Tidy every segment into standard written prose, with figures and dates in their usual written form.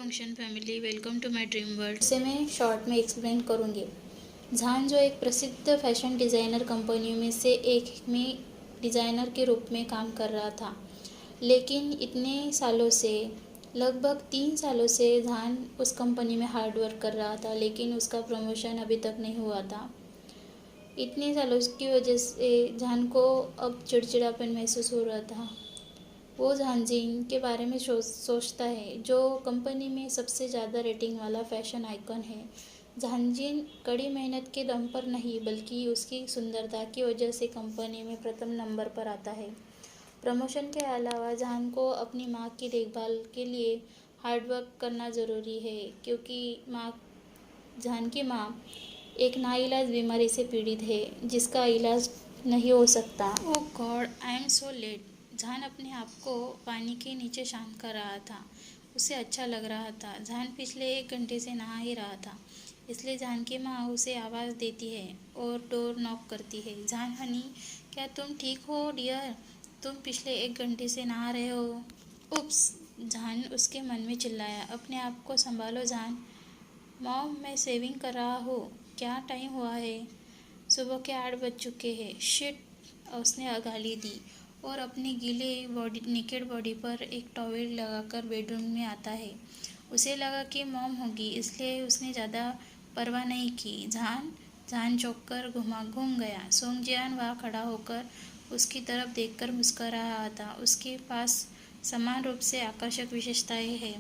Function family, welcome to my dream world. इसे मैं short में एक्सप्लेन करूँगी। झान जो एक प्रसिद्ध फैशन डिज़ाइनर कंपनियों में से एक में डिज़ाइनर के रूप में काम कर रहा था, लेकिन इतने सालों से लगभग 3 सालों से झान उस कंपनी में हार्ड वर्क कर रहा था, लेकिन उसका प्रमोशन अभी तक नहीं हुआ था। इतने सालों की वजह से झान को अब चिड़चिड़ापन महसूस हो रहा था। वो झांझिन के बारे में सोचता है, जो कंपनी में सबसे ज़्यादा रेटिंग वाला फैशन आइकन है। झांझिन कड़ी मेहनत के दम पर नहीं, बल्कि उसकी सुंदरता की वजह से कंपनी में प्रथम नंबर पर आता है। प्रमोशन के अलावा झान को अपनी माँ की देखभाल के लिए हार्डवर्क करना ज़रूरी है, क्योंकि झान की माँ एक नाइलाज बीमारी से पीड़ित है, जिसका इलाज नहीं हो सकता। Oh god, I am so late. झान अपने आप को पानी के नीचे शांत कर रहा था। उसे अच्छा लग रहा था। झान पिछले 1 घंटे से नहा ही रहा था, इसलिए झान की माँ उसे आवाज़ देती है और डोर नॉक करती है। झान, हनी, क्या तुम ठीक हो डियर? तुम पिछले 1 घंटे से नहा रहे हो। उप्स, झान उसके मन में चिल्लाया। अपने आप को संभालो झान। मॉम, मैं सेविंग कर रहा हूँ। क्या टाइम हुआ है? सुबह के 8 बज चुके हैं। शिट, उसने गाली दी और अपनी गीले नेकेड बॉडी पर एक टॉवेल लगाकर बेडरूम में आता है। उसे लगा कि मॉम होगी, इसलिए उसने ज़्यादा परवाह नहीं की। झान चौंक कर घूम गया। सोंगजियान वहाँ खड़ा होकर उसकी तरफ देखकर मुस्कुरा रहा था। उसके पास समान रूप से आकर्षक विशेषताएं हैं।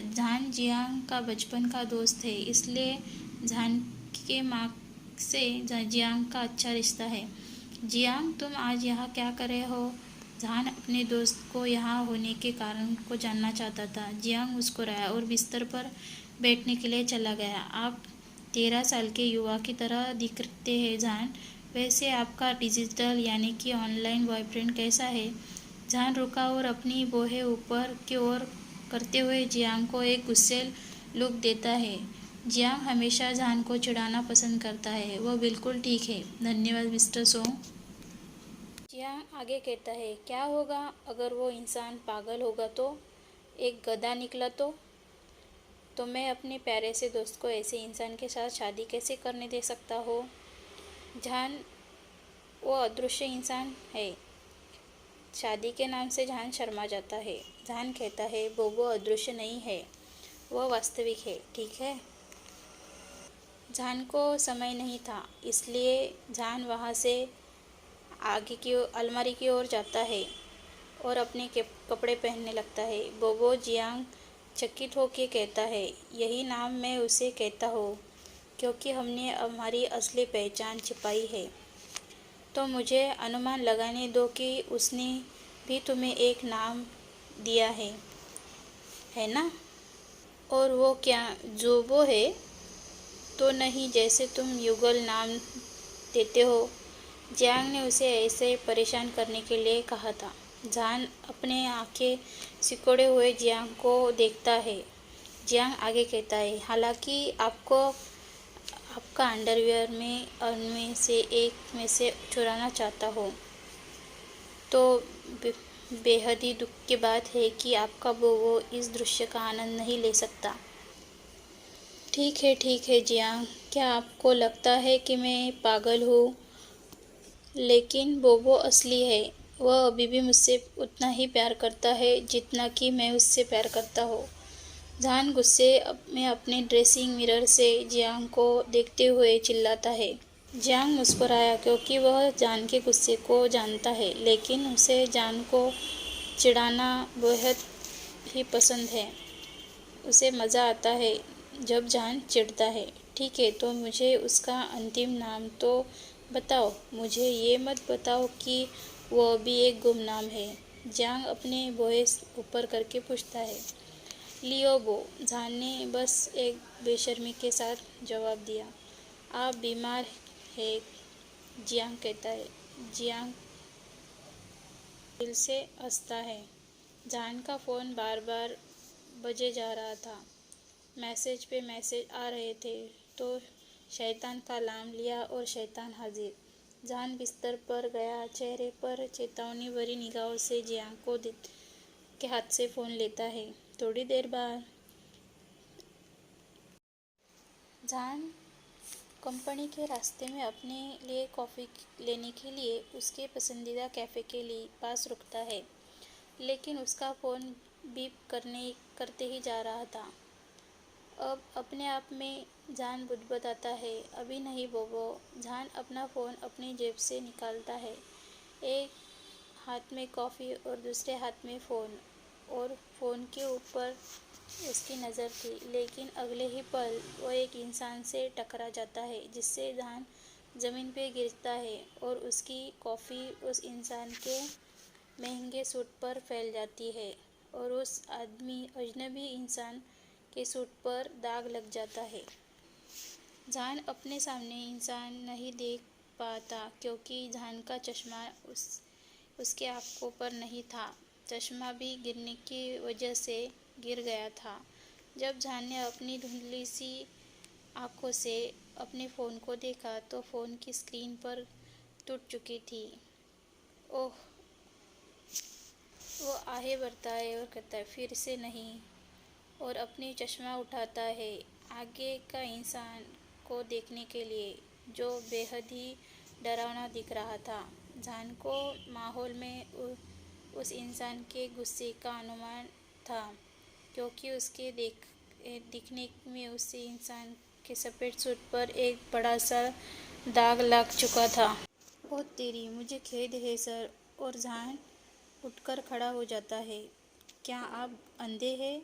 झान जियांग का बचपन का दोस्त है, इसलिए झान के माँ से जियांग का अच्छा रिश्ता है। जियांग, तुम आज यहाँ क्या कर रहे हो? झान अपने दोस्त को यहाँ होने के कारण को जानना चाहता था। जियांग मुस्कुराया और बिस्तर पर बैठने के लिए चला गया। आप 13 साल के युवा की तरह दिखते हैं झान। वैसे आपका डिजिटल यानी कि ऑनलाइन बॉयफ्रेंड कैसा है? झान रुका और अपनी बाहें ऊपर की ओर करते हुए जियांग को एक गुस्सेल लुक देता है। जियांग हमेशा झान को चिढ़ाना पसंद करता है। वह बिल्कुल ठीक है, धन्यवाद मिस्टर सोंग। जियांग आगे कहता है, क्या होगा अगर वो इंसान पागल होगा तो? एक गधा निकला तो मैं अपने प्यारे से दोस्त को ऐसे इंसान के साथ शादी कैसे करने दे सकता हो? झान, वो अदृश्य इंसान है। शादी के नाम से झान शर्मा जाता है। झान कहता है, बोबो अदृश्य नहीं है, वह वास्तविक है, ठीक है? झान को समय नहीं था, इसलिए झान वहाँ से आगे की अलमारी की ओर जाता है और अपने कपड़े पहनने लगता है। बोबो, जियांग चकित होकर कहता है, यही नाम मैं उसे कहता हूँ, क्योंकि हमने हमारी असली पहचान छिपाई है। तो मुझे अनुमान लगाने दो कि उसने भी तुम्हें एक नाम दिया है ना? और वो क्या जोबो है तो नहीं, जैसे तुम युगल नाम देते हो? जियांग ने उसे ऐसे परेशान करने के लिए कहा था। झान अपने आंखें सिकोड़े हुए जियांग को देखता है। जियांग आगे कहता है, हालांकि आपको आपका अंडरवियर में उनमें से एक में से चुराना चाहता हो, तो बेहद ही दुख की बात है कि आपका वो इस दृश्य का आनंद नहीं ले सकता। ठीक है जियांग, क्या आपको लगता है कि मैं पागल हूँ? लेकिन बोबो असली है। वह अभी भी मुझसे उतना ही प्यार करता है जितना कि मैं उससे प्यार करता हूँ। झान गुस्से में अपने ड्रेसिंग मिरर से जियांग को देखते हुए चिल्लाता है। जियांग मुस्कुराया, क्योंकि वह जान के गुस्से को जानता है, लेकिन उसे जान को चिढ़ाना बेहद ही पसंद है। उसे मज़ा आता है जब जान चिढ़ता है। ठीक है, तो मुझे उसका अंतिम नाम तो बताओ। मुझे ये मत बताओ कि वो अभी एक गुमनाम है। जियांग अपने वॉइस ऊपर करके पूछता है। लियोबो, झान ने बस एक बेशर्मी के साथ जवाब दिया। आप बीमार है, जियांग कहता है। जियांग दिल से हंसता है। जान का फ़ोन बार बार बजे जा रहा था। मैसेज पे मैसेज आ रहे थे, तो शैतान का नाम लिया और शैतान हाजिर। जान बिस्तर पर गया, चेहरे पर चेतावनी भरी निगाहों से जियांग को के हाथ से फ़ोन लेता है। थोड़ी देर बाद जान कंपनी के रास्ते में अपने लिए कॉफ़ी लेने के लिए उसके पसंदीदा कैफ़े के लिए पास रुकता है, लेकिन उसका फ़ोन बीप करते ही जा रहा था। अब अपने आप में जान बुदबुदाता है, अभी नहीं बोबो। जान अपना फ़ोन अपनी जेब से निकालता है, एक हाथ में कॉफ़ी और दूसरे हाथ में फ़ोन, और फ़ोन के ऊपर उसकी नज़र थी। लेकिन अगले ही पल वो एक इंसान से टकरा जाता है, जिससे जान ज़मीन पे गिरता है और उसकी कॉफ़ी उस इंसान के महंगे सूट पर फैल जाती है और उस अजनबी इंसान के सूट पर दाग लग जाता है। जान अपने सामने इंसान नहीं देख पाता क्योंकि जान का चश्मा उसके आँखों पर नहीं था। चश्मा भी गिरने की वजह से गिर गया था। जब जान ने अपनी धुंधली सी आँखों से अपने फ़ोन को देखा तो फ़ोन की स्क्रीन पर टूट चुकी थी। ओह! वो आहें भरता है और कहता है, फिर से नहीं, और अपनी चश्मा उठाता है आगे का इंसान को देखने के लिए, जो बेहद ही डरावना दिख रहा था। जान को माहौल में उस इंसान के गुस्से का अनुमान था, क्योंकि उसके दिखने में उस इंसान के सफ़ेद सूट पर एक बड़ा सा दाग लग चुका था। ओह तेरी, मुझे खेद है सर। और जान उठकर खड़ा हो जाता है। क्या आप अंधे हैं?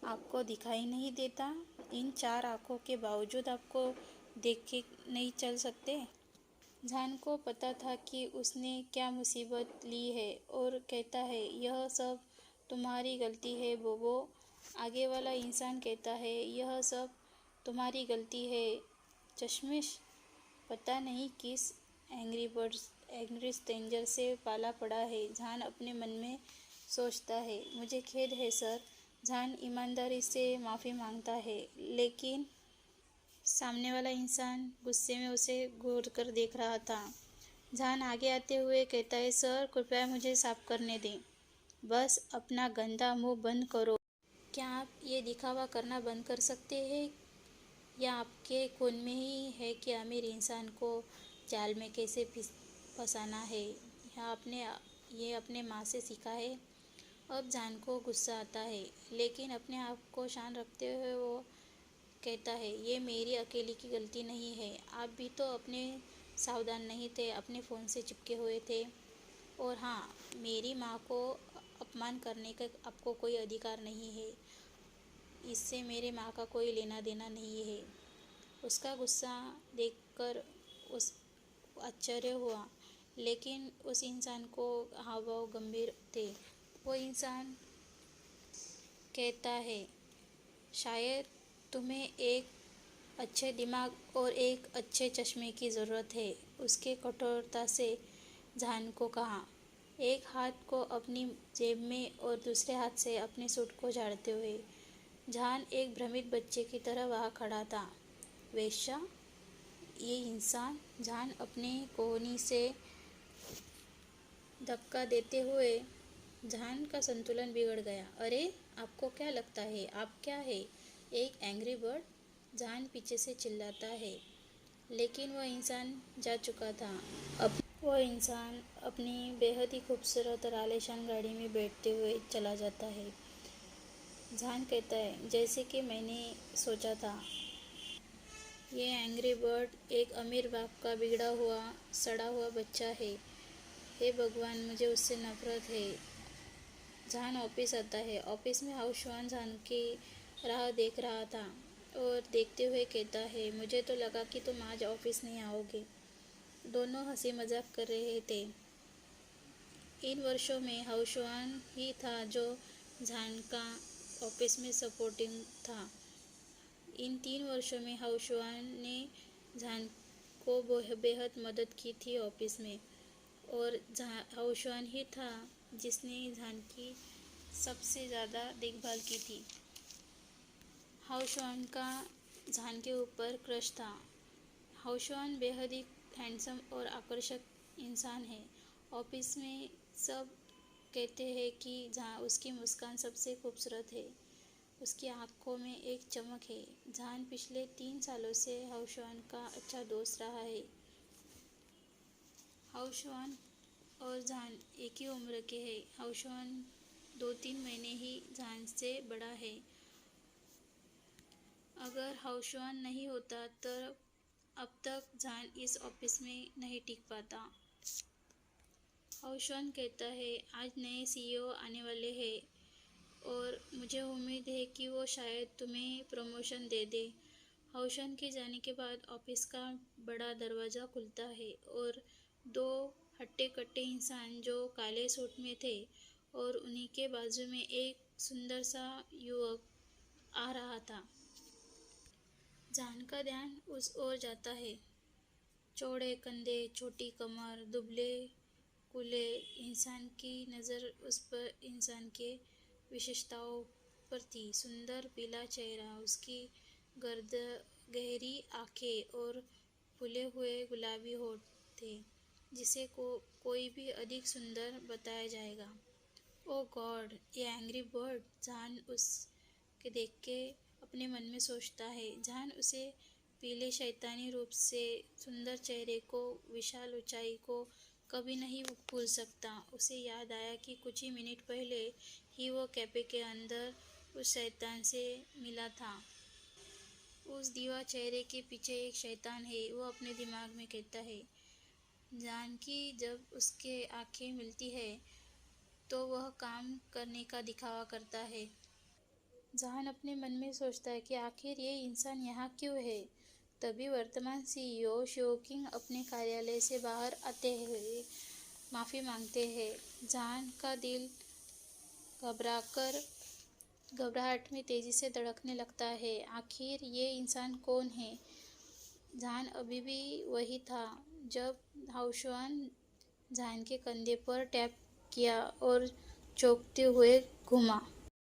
आपको दिखाई नहीं देता? इन 4 आँखों के बावजूद आपको देख के नहीं चल सकते? जान को पता था कि उसने क्या मुसीबत ली है और कहता है, यह सब तुम्हारी गलती है बोबो। आगे वाला इंसान कहता है, यह सब तुम्हारी गलती है चश्मिश। पता नहीं किस एंग्री स्ट्रेंजर से पाला पड़ा है, जान अपने मन में सोचता है। मुझे खेद है सर। जान ईमानदारी से माफ़ी मांगता है, लेकिन सामने वाला इंसान गुस्से में उसे घूर कर देख रहा था। जान आगे आते हुए कहता है, सर कृपया मुझे साफ करने दें। बस अपना गंदा मुंह बंद करो। क्या आप ये दिखावा करना बंद कर सकते हैं, या आपके खून में ही है कि अमीर इंसान को जाल में कैसे फंसाना है, या आपने ये अपने माँ से सीखा है? अब जान को गुस्सा आता है, लेकिन अपने आप को शांत रखते हुए वो कहता है, ये मेरी अकेली की गलती नहीं है। आप भी तो अपने सावधान नहीं थे, अपने फ़ोन से चिपके हुए थे। और हाँ, मेरी माँ को अपमान करने का आपको कोई अधिकार नहीं है। इससे मेरे माँ का कोई लेना देना नहीं है। उसका गुस्सा देखकर उस आश्चर्य हुआ, लेकिन उस इंसान को हाव भाव गंभीर थे। वो इंसान कहता है, शायद तुम्हें एक अच्छे दिमाग और एक अच्छे चश्मे की ज़रूरत है। उसके कठोरता से जान को कहा, एक हाथ को अपनी जेब में और दूसरे हाथ से अपने सूट को झाड़ते हुए। जान एक भ्रमित बच्चे की तरह वहाँ खड़ा था। वेश्या? ये इंसान? जान अपने कोहनी से धक्का देते हुए जान का संतुलन बिगड़ गया। अरे, आपको क्या लगता है आप क्या है, एक एंग्री बर्ड? जान पीछे से चिल्लाता है, लेकिन वह इंसान जा चुका था। अब वह इंसान अपनी बेहद ही खूबसूरत और आलीशान गाड़ी में बैठते हुए चला जाता है। जान कहता है, जैसे कि मैंने सोचा था, ये एंग्री बर्ड एक अमीर बाप का बिगड़ा हुआ सड़ा हुआ बच्चा है। हे भगवान, मुझे उससे नफरत है। जान ऑफिस आता है। ऑफिस में हाउसवान जान की राह देख रहा था और देखते हुए कहता है, मुझे तो लगा कि तुम आज ऑफिस नहीं आओगे। दोनों हंसी मजाक कर रहे थे। इन वर्षों में हाउसवान ही था जो जान का ऑफिस में सपोर्टिंग था। इन 3 वर्षों में हाउसवान ने जान को बेहद मदद की थी ऑफिस में, और हाउसवान ही था जिसने जान की सबसे ज़्यादा देखभाल की थी। हाउसवान का जान के ऊपर क्रश था। हाउसवान बेहद ही हैंडसम और आकर्षक इंसान है। ऑफिस में सब कहते हैं कि जहाँ उसकी मुस्कान सबसे खूबसूरत है। उसकी आंखों में एक चमक है। जहान पिछले 3 सालों से हाउशुआन का अच्छा दोस्त रहा है। हाउशुआन और जहान एक ही उम्र के हैं। हाउशुआन 2-3 महीने ही जहान से बड़ा है। अगर हाउशुआन नहीं होता तो अब तक जहान इस ऑफिस में नहीं टिक पाता। हाउशुआन कहता है, आज नए सीईओ आने वाले हैं और मुझे उम्मीद है कि वो शायद तुम्हें प्रमोशन दे दे। हाउशुआन के जाने के बाद ऑफिस का बड़ा दरवाज़ा खुलता है और 2 हट्टे-कट्टे इंसान जो काले सूट में थे और उन्हीं के बाजू में एक सुंदर सा युवक आ रहा था। जहान का ध्यान उस ओर जाता है। चौड़े कंधे, छोटी कमर, दुबले-कूले इंसान की नज़र उस पर इंसान के विशेषताओं पर थी। सुंदर पीला चेहरा, उसकी गर्द गहरी आंखें और फूले हुए गुलाबी होठ थे, जिसे कोई भी अधिक सुंदर बताया जाएगा। ओह गॉड, ये एंग्री बर्ड, जहान उसके देख के अपने मन में सोचता है। जहान उसे पीले शैतानी रूप से सुंदर चेहरे को, विशाल ऊंचाई को कभी नहीं भूल सकता। उसे याद आया कि कुछ ही मिनट पहले ही वो कैफे के अंदर उस शैतान से मिला था। उस दीवा चेहरे के पीछे एक शैतान है, वो अपने दिमाग में कहता है। जहान की जब उसके आंखें मिलती है तो वह काम करने का दिखावा करता है। जहान अपने मन में सोचता है कि आखिर ये इंसान यहाँ क्यों है। तभी वर्तमान सीईओ शोकिंग अपने कार्यालय से बाहर आते हुए माफ़ी मांगते हैं। जहान का दिल घबराहट में तेज़ी से धड़कने लगता है। आखिर ये इंसान कौन है? जहान अभी भी वही था जब हाउशुआन जहान के कंधे पर टैप किया और चौंकते हुए घूमा।